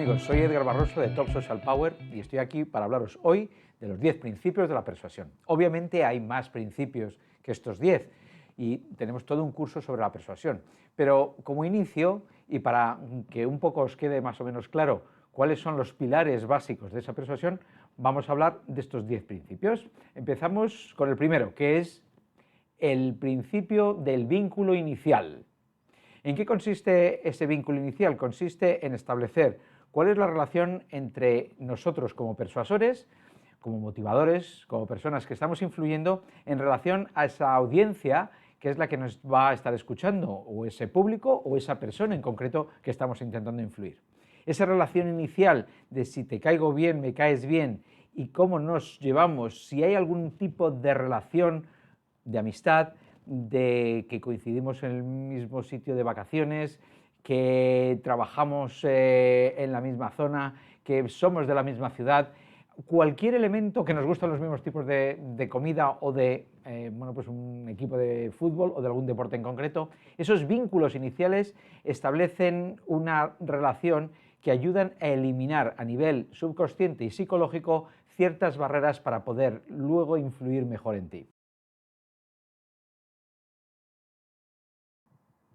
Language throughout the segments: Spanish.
amigos? Soy Edgar Barroso de Top Social Power y estoy aquí para hablaros hoy de los 10 principios de la persuasión. Obviamente hay más principios que estos 10 y tenemos todo un curso sobre la persuasión, pero como inicio y para que un poco os quede más o menos claro cuáles son los pilares básicos de esa persuasión, vamos a hablar de estos 10 principios. Empezamos con el primero, que es el principio del vínculo inicial. ¿En qué consiste ese vínculo inicial? Consiste en establecer cuál es la relación entre nosotros como persuasores, como motivadores, como personas que estamos influyendo en relación a esa audiencia que es la que nos va a estar escuchando, o ese público o esa persona en concreto que estamos intentando influir. Esa relación inicial de si te caigo bien, me caes bien y cómo nos llevamos, si hay algún tipo de relación de amistad, de que coincidimos en el mismo sitio de vacaciones, que trabajamos en la misma zona, que somos de la misma ciudad, cualquier elemento que nos gustan los mismos tipos de comida o de pues un equipo de fútbol o de algún deporte en concreto, esos vínculos iniciales establecen una relación que ayudan a eliminar a nivel subconsciente y psicológico ciertas barreras para poder luego influir mejor en ti.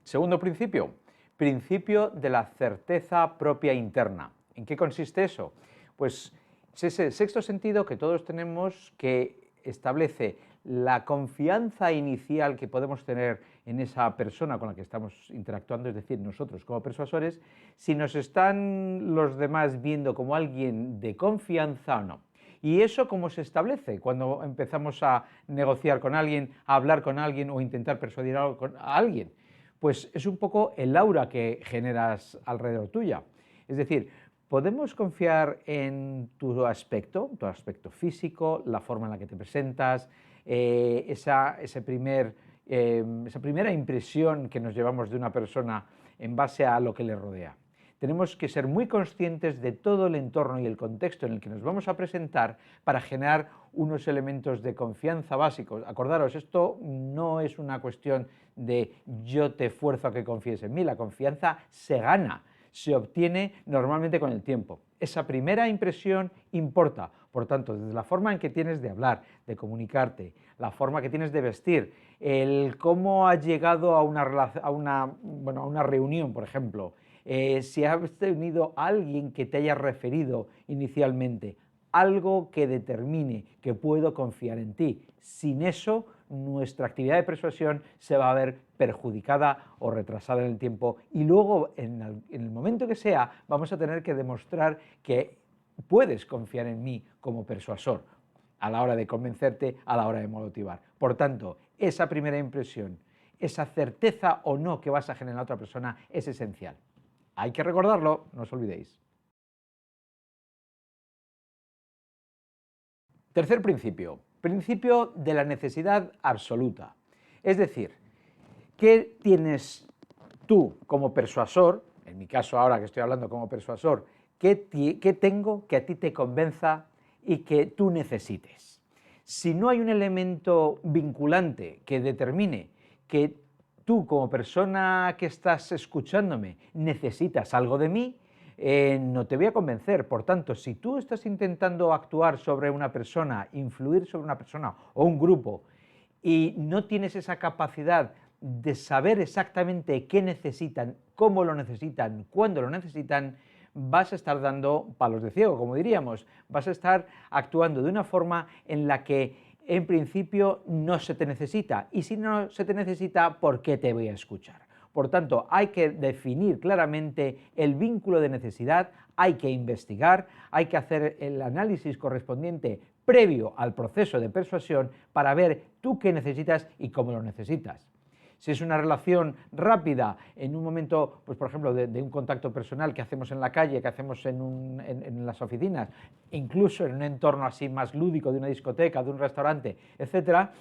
Segundo principio, principio de la certeza propia interna. ¿En qué consiste eso? Pues es ese sexto sentido que todos tenemos que establece la confianza inicial que podemos tener en esa persona con la que estamos interactuando, es decir, nosotros como persuasores, si nos están los demás viendo como alguien de confianza o no. ¿Y eso cómo se establece? Cuando empezamos a negociar con alguien, a hablar con alguien o intentar persuadir a alguien. Pues es un poco el aura que generas alrededor tuya. Es decir, podemos confiar en tu aspecto físico, la forma en la que te presentas, esa primera impresión que nos llevamos de una persona en base a lo que le rodea. Tenemos que ser muy conscientes de todo el entorno y el contexto en el que nos vamos a presentar para generar unos elementos de confianza básicos. Acordaros, esto no es una cuestión de yo te fuerzo a que confíes en mí, la confianza se gana, se obtiene normalmente con el tiempo. Esa primera impresión importa, por tanto, desde la forma en que tienes de hablar, de comunicarte, la forma que tienes de vestir, el cómo has llegado a una reunión, por ejemplo, si has tenido a alguien que te haya referido inicialmente, algo que determine que puedo confiar en ti. Sin eso, nuestra actividad de persuasión se va a ver perjudicada o retrasada en el tiempo y luego, en el momento que sea, vamos a tener que demostrar que puedes confiar en mí como persuasor a la hora de convencerte, a la hora de motivar. Por tanto, esa primera impresión, esa certeza o no que vas a generar en la otra persona es esencial. Hay que recordarlo, no os olvidéis. Tercer principio, principio de la necesidad absoluta. Es decir, ¿qué tienes tú como persuasor? En mi caso ahora que estoy hablando como persuasor, ¿qué tengo que a ti te convenza y que tú necesites? Si no hay un elemento vinculante que determine que tú como persona que estás escuchándome necesitas algo de mí, no te voy a convencer. Por tanto, si tú estás intentando actuar sobre una persona, influir sobre una persona o un grupo y no tienes esa capacidad de saber exactamente qué necesitan, cómo lo necesitan, cuándo lo necesitan, vas a estar dando palos de ciego, como diríamos. Vas a estar actuando de una forma en la que en principio no se te necesita. Y si no se te necesita, ¿por qué te voy a escuchar? Por tanto, hay que definir claramente el vínculo de necesidad, hay que investigar, hay que hacer el análisis correspondiente previo al proceso de persuasión para ver tú qué necesitas y cómo lo necesitas. Si es una relación rápida, en un momento, pues por ejemplo, de un contacto personal que hacemos en la calle, que hacemos en las oficinas, incluso en un entorno así más lúdico de una discoteca, de un restaurante, etcétera,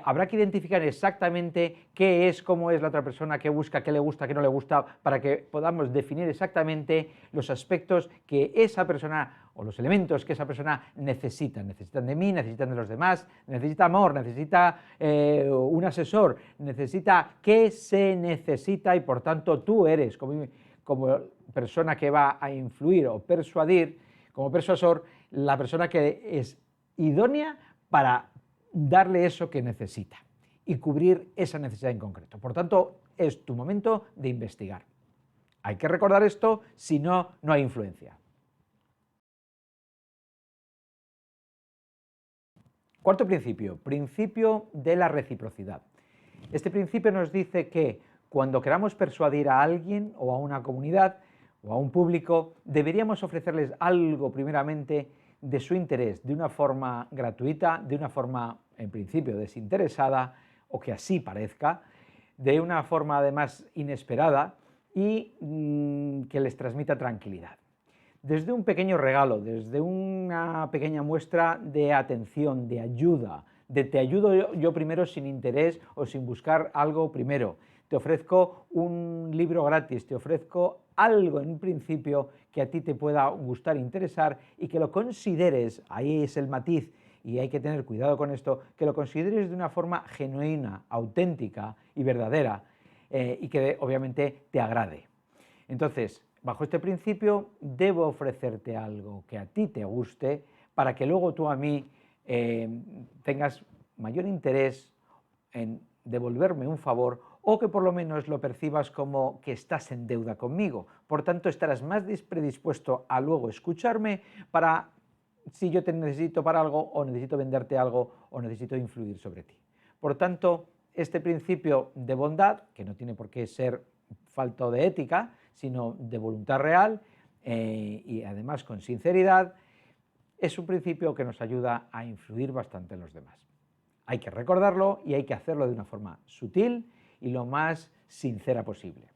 habrá que identificar exactamente qué es, cómo es la otra persona, qué busca, qué le gusta, qué no le gusta, para que podamos definir exactamente los aspectos que esa persona o los elementos que esa persona necesita. Necesitan de mí, necesitan de los demás, necesita amor, necesita un asesor, necesita qué se necesita y por tanto tú eres, como persona que va a influir o persuadir, como persuasor, la persona que es idónea para darle eso que necesita y cubrir esa necesidad en concreto. Por tanto, es tu momento de investigar. Hay que recordar esto, si no, no hay influencia. Cuarto principio, principio de la reciprocidad. Este principio nos dice que cuando queramos persuadir a alguien o a una comunidad o a un público, deberíamos ofrecerles algo primeramente de su interés, de una forma gratuita, de una forma en principio desinteresada, o que así parezca, de una forma además inesperada y que les transmita tranquilidad. Desde un pequeño regalo, desde una pequeña muestra de atención, de ayuda, de te ayudo yo primero sin interés o sin buscar algo primero, te ofrezco un libro gratis, te ofrezco algo en un principio que a ti te pueda gustar, interesar y que lo consideres, ahí es el matiz y hay que tener cuidado con esto, que lo consideres de una forma genuina, auténtica y verdadera y que obviamente te agrade. Entonces, bajo este principio, debo ofrecerte algo que a ti te guste para que luego tú a mí tengas mayor interés en devolverme un favor o que por lo menos lo percibas como que estás en deuda conmigo. Por tanto, estarás más predispuesto a luego escucharme para si yo te necesito para algo o necesito venderte algo o necesito influir sobre ti. Por tanto, este principio de bondad, que no tiene por qué ser falto de ética, sino de voluntad real y además con sinceridad, es un principio que nos ayuda a influir bastante en los demás. Hay que recordarlo y hay que hacerlo de una forma sutil y lo más sincera posible.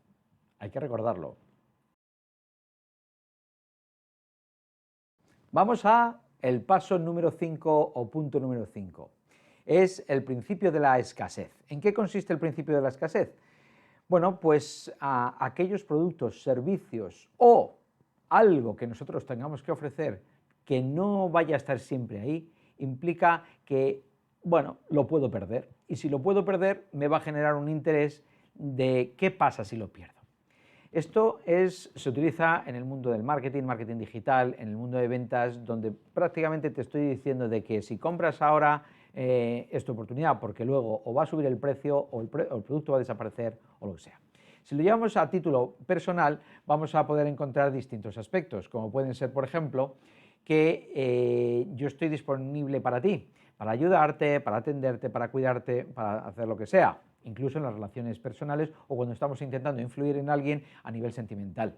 Hay que recordarlo. Vamos a el paso número 5 o punto número 5. Es el principio de la escasez. ¿En qué consiste el principio de la escasez? Bueno, pues a aquellos productos, servicios o algo que nosotros tengamos que ofrecer que no vaya a estar siempre ahí, implica que, bueno, lo puedo perder. Y si lo puedo perder, me va a generar un interés de qué pasa si lo pierdo. Esto se utiliza en el mundo del marketing, marketing digital, en el mundo de ventas, donde prácticamente te estoy diciendo de que si compras ahora es tu oportunidad, porque luego o va a subir el precio o el producto va a desaparecer o lo que sea. Si lo llevamos a título personal, vamos a poder encontrar distintos aspectos, como pueden ser, por ejemplo, que yo estoy disponible para ti, para ayudarte, para atenderte, para cuidarte, para hacer lo que sea, incluso en las relaciones personales o cuando estamos intentando influir en alguien a nivel sentimental.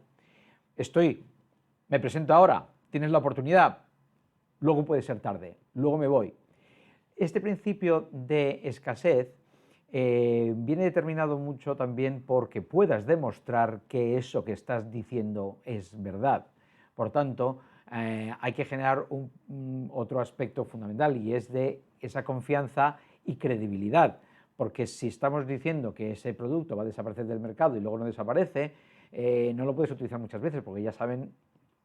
Me presento ahora, tienes la oportunidad, luego puede ser tarde, luego me voy. Este principio de escasez viene determinado mucho también porque puedas demostrar que eso que estás diciendo es verdad. Por tanto, hay que generar otro aspecto fundamental y es de esa confianza y credibilidad. Porque si estamos diciendo que ese producto va a desaparecer del mercado y luego no desaparece, no lo puedes utilizar muchas veces porque ya saben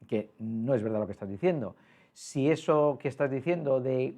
que no es verdad lo que estás diciendo. Si eso que estás diciendo de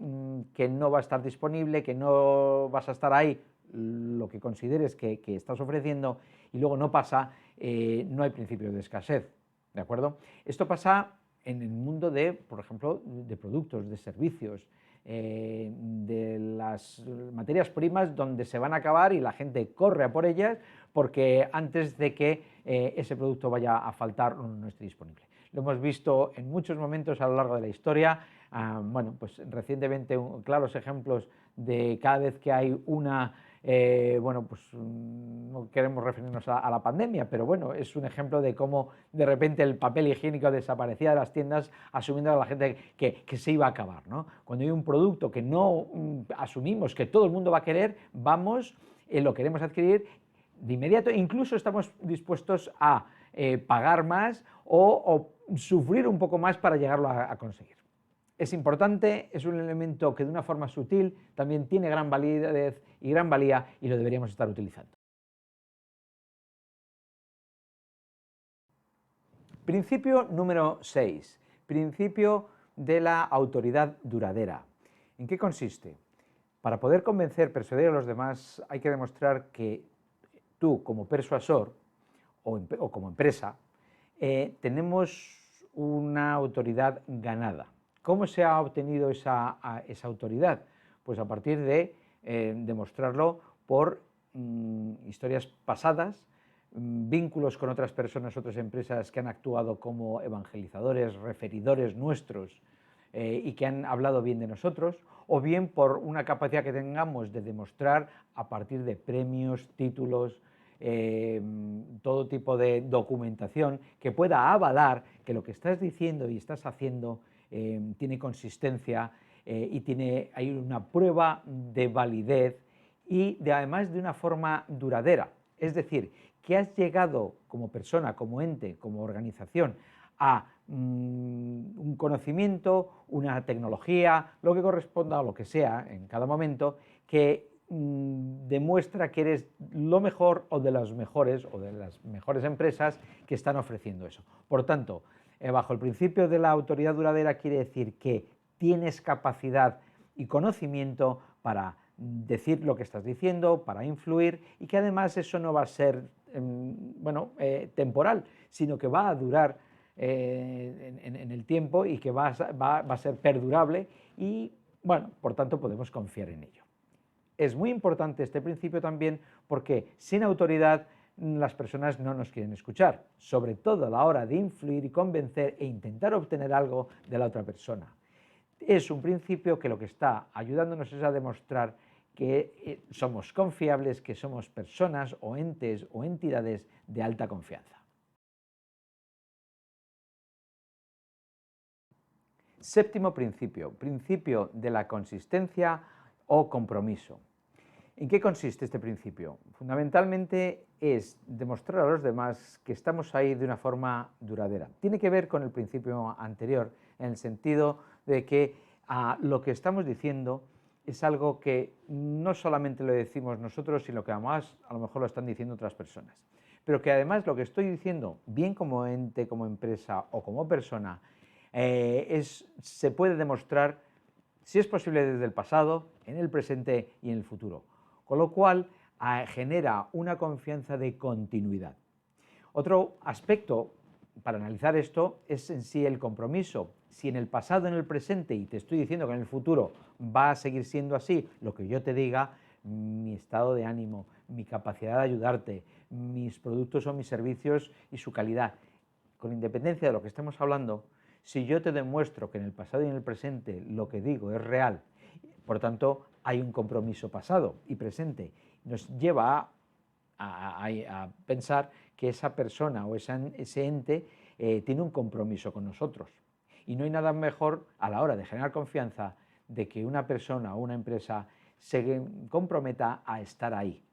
que no va a estar disponible, que no vas a estar ahí, lo que consideres que estás ofreciendo y luego no pasa, no hay principio de escasez, ¿de acuerdo? Esto pasa en el mundo de, por ejemplo, de productos, de servicios, de las materias primas donde se van a acabar y la gente corre a por ellas porque antes de que ese producto vaya a faltar no esté disponible. Lo hemos visto en muchos momentos a lo largo de la historia. Bueno, pues recientemente claros ejemplos de cada vez que hay una, bueno, pues no queremos referirnos a la pandemia, pero bueno, es un ejemplo de cómo de repente el papel higiénico desaparecía de las tiendas asumiendo a la gente que se iba a acabar, ¿no? Cuando hay un producto que no asumimos que todo el mundo va a querer, vamos, lo queremos adquirir de inmediato, incluso estamos dispuestos a pagar más o sufrir un poco más para llegarlo a conseguir. Es importante, es un elemento que de una forma sutil también tiene gran validez y gran valía y lo deberíamos estar utilizando. Principio número 6. Principio de la autoridad duradera. ¿En qué consiste? Para poder convencer, persuadir a los demás, hay que demostrar que tú como persuasor o como empresa tenemos una autoridad ganada. ¿Cómo se ha obtenido esa autoridad? Pues a partir de demostrarlo por historias pasadas, vínculos con otras personas, otras empresas que han actuado como evangelizadores, referidores nuestros y que han hablado bien de nosotros, o bien por una capacidad que tengamos de demostrar a partir de premios, títulos, todo tipo de documentación que pueda avalar que lo que estás diciendo y estás haciendo tiene consistencia y hay una prueba de validez y además de una forma duradera. Es decir, que has llegado como persona, como ente, como organización a un conocimiento, una tecnología, lo que corresponda o lo que sea en cada momento, que demuestra que eres lo mejor o de las mejores empresas que están ofreciendo eso. Por tanto, bajo el principio de la autoridad duradera quiere decir que tienes capacidad y conocimiento para decir lo que estás diciendo, para influir y que además eso no va a ser temporal, sino que va a durar en el tiempo y que va a ser perdurable y, bueno, por tanto podemos confiar en ello. Es muy importante este principio también porque sin autoridad las personas no nos quieren escuchar, sobre todo a la hora de influir y convencer e intentar obtener algo de la otra persona. Es un principio que lo que está ayudándonos es a demostrar que somos confiables, que somos personas o entes o entidades de alta confianza. Séptimo principio, principio de la consistencia o compromiso. ¿En qué consiste este principio? Fundamentalmente es demostrar a los demás que estamos ahí de una forma duradera. Tiene que ver con el principio anterior, en el sentido de que lo que estamos diciendo es algo que no solamente lo decimos nosotros, sino que además a lo mejor lo están diciendo otras personas. Pero que además lo que estoy diciendo, bien como ente, como empresa o como persona, se puede demostrar, si es posible, desde el pasado, en el presente y en el futuro. Con lo cual genera una confianza de continuidad. Otro aspecto para analizar esto es en sí el compromiso. Si en el pasado, en el presente, y te estoy diciendo que en el futuro va a seguir siendo así, lo que yo te diga, mi estado de ánimo, mi capacidad de ayudarte, mis productos o mis servicios y su calidad, con independencia de lo que estemos hablando, si yo te demuestro que en el pasado y en el presente lo que digo es real, por tanto hay un compromiso pasado y presente, nos lleva a pensar que esa persona o ese ente tiene un compromiso con nosotros. Y no hay nada mejor a la hora de generar confianza de que una persona o una empresa se comprometa a estar ahí.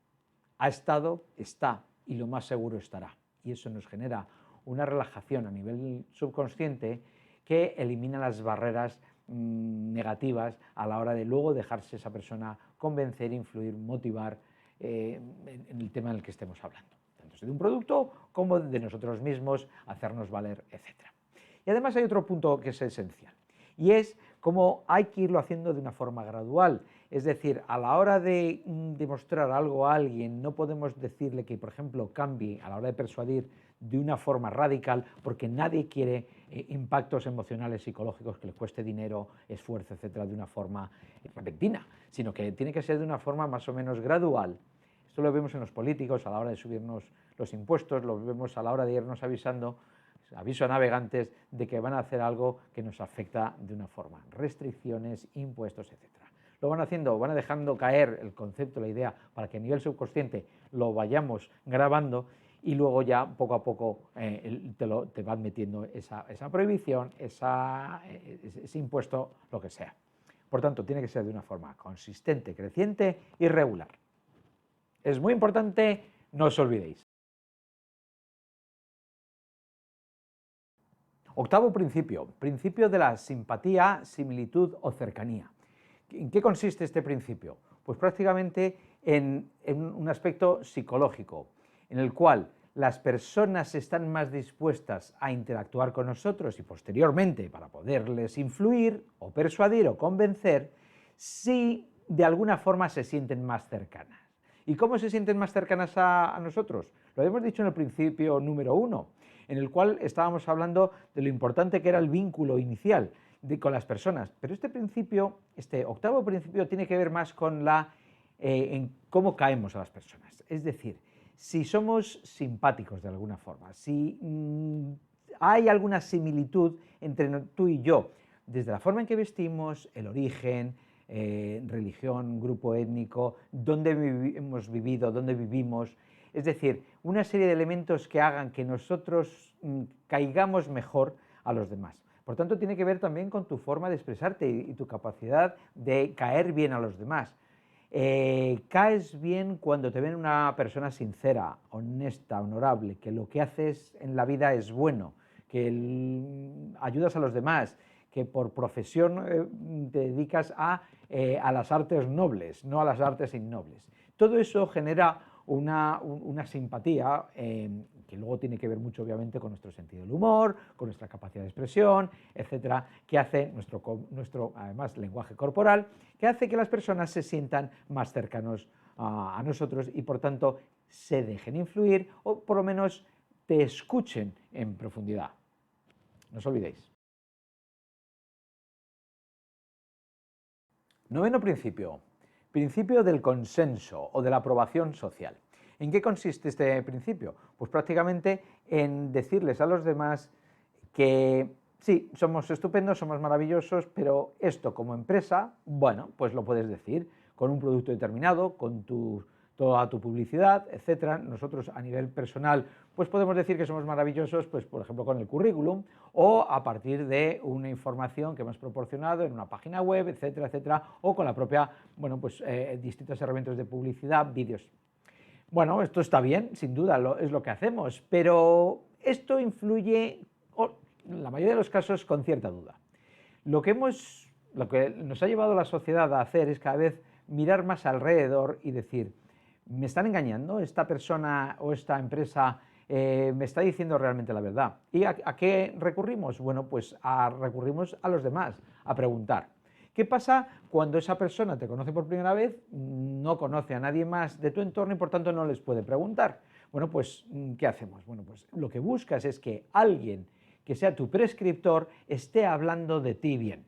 Ha estado, está y lo más seguro estará. Y eso nos genera una relajación a nivel subconsciente que elimina las barreras negativas a la hora de luego dejarse esa persona convencer, influir, motivar en el tema en el que estemos hablando, tanto de un producto como de nosotros mismos, hacernos valer, etc. Y además hay otro punto que es esencial, y es cómo hay que irlo haciendo de una forma gradual. Es decir, a la hora de demostrar algo a alguien, no podemos decirle que, por ejemplo, cambie a la hora de persuadir de una forma radical, porque nadie quiere impactos emocionales, psicológicos que le cueste dinero, esfuerzo, etcétera, de una forma repentina, sino que tiene que ser de una forma más o menos gradual. Esto lo vemos en los políticos a la hora de subirnos los impuestos, lo vemos a la hora de irnos avisando, aviso a navegantes de que van a hacer algo que nos afecta de una forma, restricciones, impuestos, etcétera. Lo van haciendo, van dejando caer el concepto, la idea, para que a nivel subconsciente lo vayamos grabando y luego ya poco a poco te van metiendo esa prohibición, ese impuesto, lo que sea. Por tanto, tiene que ser de una forma consistente, creciente y regular. Es muy importante, no os olvidéis. Octavo principio, principio de la simpatía, similitud o cercanía. ¿En qué consiste este principio? Pues prácticamente en un aspecto psicológico, en el cual las personas están más dispuestas a interactuar con nosotros y posteriormente para poderles influir o persuadir o convencer si de alguna forma se sienten más cercanas. ¿Y cómo se sienten más cercanas a nosotros? Lo hemos dicho en el principio número 1, en el cual estábamos hablando de lo importante que era el vínculo inicial con las personas. Pero este principio, este octavo principio, tiene que ver más con en cómo caemos a las personas. Es decir, si somos simpáticos de alguna forma, si hay alguna similitud entre tú y yo, desde la forma en que vestimos, el origen, religión, grupo étnico, dónde hemos vivido, dónde vivimos, es decir, una serie de elementos que hagan que nosotros caigamos mejor a los demás. Por tanto, tiene que ver también con tu forma de expresarte y tu capacidad de caer bien a los demás. Caes bien cuando te ven una persona sincera, honesta, honorable, que lo que haces en la vida es bueno, que ayudas a los demás, que por profesión te dedicas a las artes nobles, no a las artes innobles. Todo eso genera una simpatía que luego tiene que ver mucho obviamente con nuestro sentido del humor, con nuestra capacidad de expresión, etcétera, que hace nuestro además lenguaje corporal, que hace que las personas se sientan más cercanos a nosotros y por tanto se dejen influir o por lo menos te escuchen en profundidad. No os olvidéis. Noveno principio. Principio del consenso o de la aprobación social. ¿En qué consiste este principio? Pues prácticamente en decirles a los demás que sí, somos estupendos, somos maravillosos, pero esto como empresa, bueno, pues lo puedes decir con un producto determinado, con toda tu publicidad, etcétera. Nosotros a nivel personal pues podemos decir que somos maravillosos, pues por ejemplo con el currículum o a partir de una información que hemos proporcionado en una página web, etcétera, etcétera, o con la propia, bueno, pues distintas herramientas de publicidad, vídeos. Bueno, esto está bien, sin duda es lo que hacemos, pero esto influye, en la mayoría de los casos, con cierta duda. Lo que nos ha llevado a la sociedad a hacer es cada vez mirar más alrededor y decir, ¿me están engañando? ¿Esta persona o esta empresa me está diciendo realmente la verdad? ¿Y a qué recurrimos? Bueno, pues recurrimos a los demás, a preguntar. ¿Qué pasa cuando esa persona te conoce por primera vez, no conoce a nadie más de tu entorno y por tanto no les puede preguntar? Bueno, pues ¿qué hacemos? Bueno, pues lo que buscas es que alguien que sea tu prescriptor esté hablando de ti bien.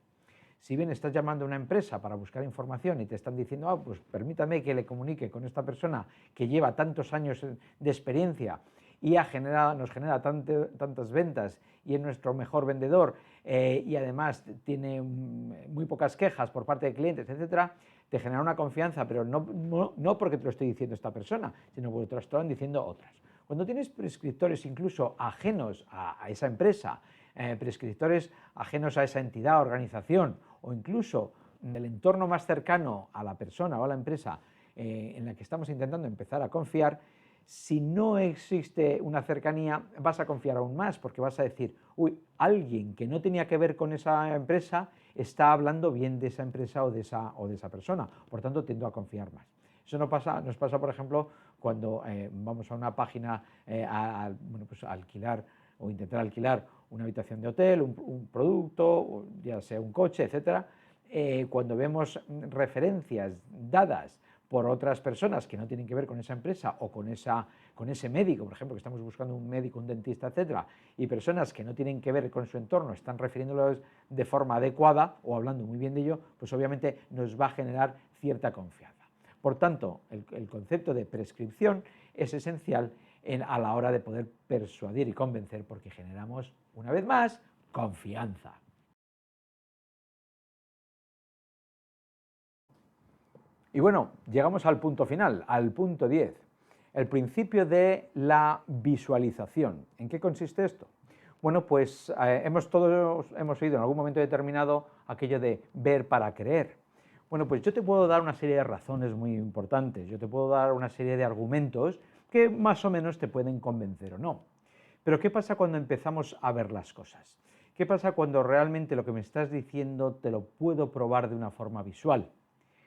Si bien estás llamando a una empresa para buscar información y te están diciendo, pues permítame que le comunique con esta persona que lleva tantos años de experiencia y nos genera tantas ventas y es nuestro mejor vendedor y además tiene muy pocas quejas por parte de clientes, etcétera, te genera una confianza, pero no porque te lo esté diciendo esta persona, sino porque te lo están diciendo otras. Cuando tienes prescriptores incluso ajenos a esa empresa, prescriptores ajenos a esa entidad, organización, o incluso del entorno más cercano a la persona o a la empresa en la que estamos intentando empezar a confiar, si no existe una cercanía, vas a confiar aún más, porque vas a decir, uy, alguien que no tenía que ver con esa empresa está hablando bien de esa empresa o de esa persona, por tanto tiendo a confiar más. Eso nos pasa, por ejemplo, cuando vamos a una página pues a alquilar o intentar alquilar una habitación de hotel, un producto, ya sea un coche, etcétera. Cuando vemos referencias dadas por otras personas que no tienen que ver con esa empresa o con ese médico, por ejemplo, que estamos buscando un médico, un dentista, etcétera, y personas que no tienen que ver con su entorno están refiriéndolos de forma adecuada o hablando muy bien de ello, pues obviamente nos va a generar cierta confianza. Por tanto, el concepto de prescripción es esencial a la hora de poder persuadir y convencer, porque generamos, una vez más, confianza. Y bueno, llegamos al punto final, al punto 10, el principio de la visualización. ¿En qué consiste esto? Bueno, pues todos hemos oído en algún momento determinado aquello de ver para creer. Bueno, pues yo te puedo dar una serie de razones muy importantes, yo te puedo dar una serie de argumentos que más o menos te pueden convencer o no. Pero ¿qué pasa cuando empezamos a ver las cosas? ¿Qué pasa cuando realmente lo que me estás diciendo te lo puedo probar de una forma visual?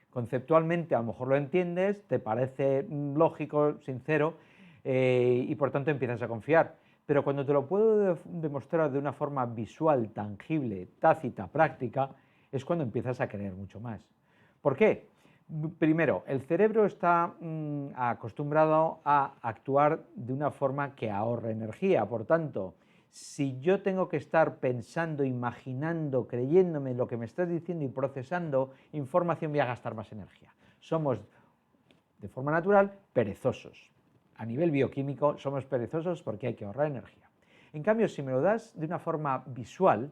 Conceptualmente a lo mejor lo entiendes, te parece lógico, sincero y por tanto empiezas a confiar. Pero cuando te lo puedo demostrar de una forma visual, tangible, tácita, práctica, es cuando empiezas a creer mucho más. ¿Por qué? Primero, el cerebro está acostumbrado a actuar de una forma que ahorra energía, por tanto, Si yo tengo que estar pensando, imaginando, creyéndome lo que me estás diciendo y procesando información, voy a gastar más energía. Somos, de forma natural, perezosos. A nivel bioquímico somos perezosos porque hay que ahorrar energía. En cambio, si me lo das de una forma visual,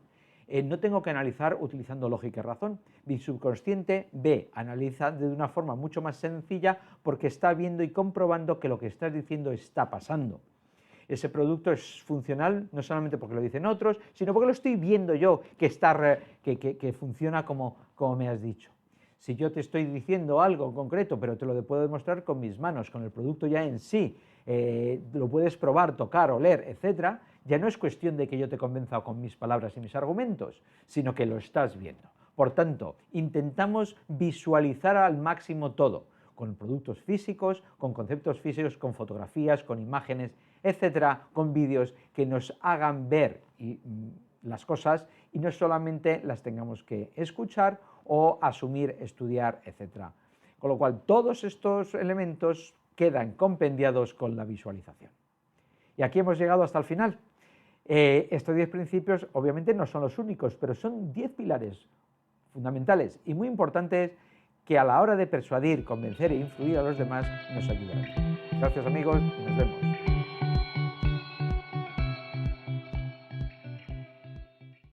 no tengo que analizar utilizando lógica y razón. Mi subconsciente analiza de una forma mucho más sencilla porque está viendo y comprobando que lo que estás diciendo está pasando. Ese producto es funcional no solamente porque lo dicen otros, sino porque lo estoy viendo yo que funciona como me has dicho. Si yo te estoy diciendo algo en concreto, pero te lo puedo demostrar con mis manos, con el producto ya en sí, lo puedes probar, tocar, oler, etcétera, ya no es cuestión de que yo te convenza con mis palabras y mis argumentos, sino que lo estás viendo. Por tanto, intentamos visualizar al máximo todo, con productos físicos, con conceptos físicos, con fotografías, con imágenes, etcétera, con vídeos que nos hagan ver las cosas y no solamente las tengamos que escuchar o asumir, estudiar, etcétera. Con lo cual, todos estos elementos quedan compendiados con la visualización. Y aquí hemos llegado hasta el final. Estos 10 principios obviamente no son los únicos, pero son 10 pilares fundamentales y muy importantes que a la hora de persuadir, convencer e influir a los demás nos ayudarán. Gracias amigos y nos vemos.